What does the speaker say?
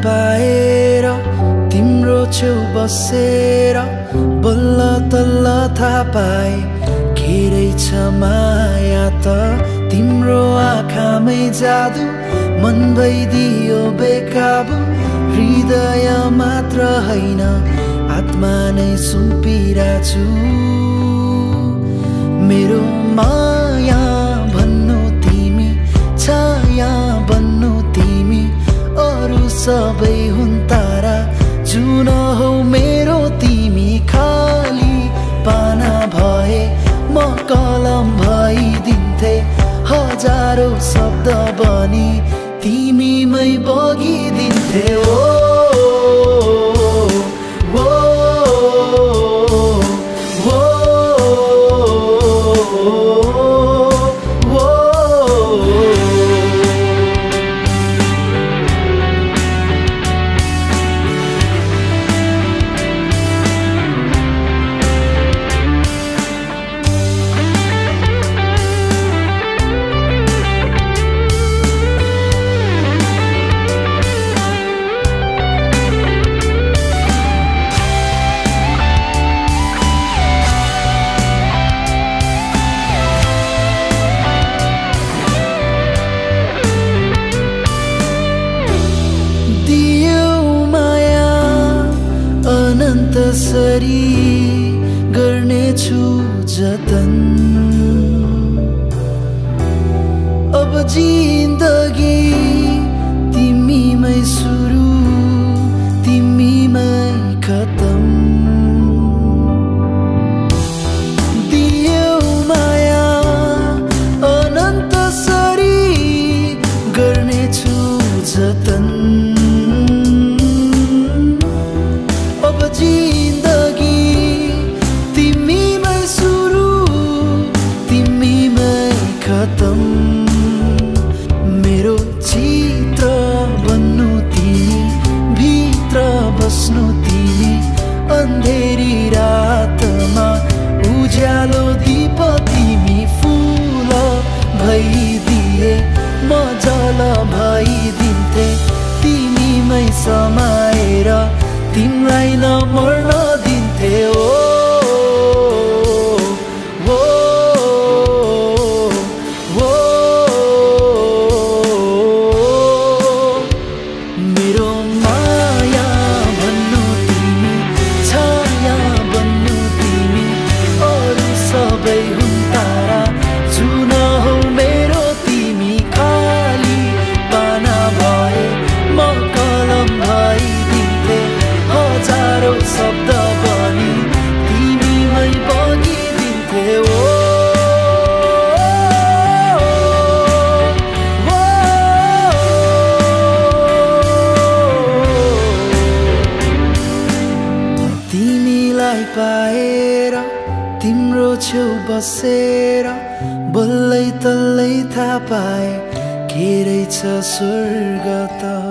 पाएर तिम्रो छेउ बसेर बल्ल तल्ल थाहा पाए के रहेछ माया त तिम्रो आँखामै जादु मन भइदियो बेकाबु हृदय मात्र हैन आत्मा नै सुम्पिराछु मेरो माया भन्नु तिमी छाया बन्नु तिमी अरु सबै हुन् तारा जुन हौ मेरो तिमी खाली पाना भए म कलम भइदिन्थे हजारौं शब्द बनी तिमीमै बगिदिन्थे ओ त्यसरी गर्नेछु जतन अब जिन्दगी तिमीमै सुरु तिमीमै खतम दियौ माया अनन्तसरी गर्नेछु जतन जिन्दगी तिमीमै सुरु तिमीमै खतम मेरो चित्र बन्नु तिमी भित्र बस्नु तिमी अन्धेरी रातमा उज्यालो दीप तिमी फूल भइदिए म जल भइदिन्थे तिमीमै समाएर तिमीलाई नमर्न दिन्थे ओ मेरो माया भन्नु तिमी छाया बन्नु तिमी अरु सबै हुन् तारा जुन हौ मेरो तिमी खाली पाना भए म कलम भइदिन्थे हजारौं शब्द बनी तिमीमै बगिदिन्थे ओ तिमीलाई पाएर तिम्रो छेउ बसेर बल्लै तल्लै थाहा पाए के रहेछ स्वर्ग त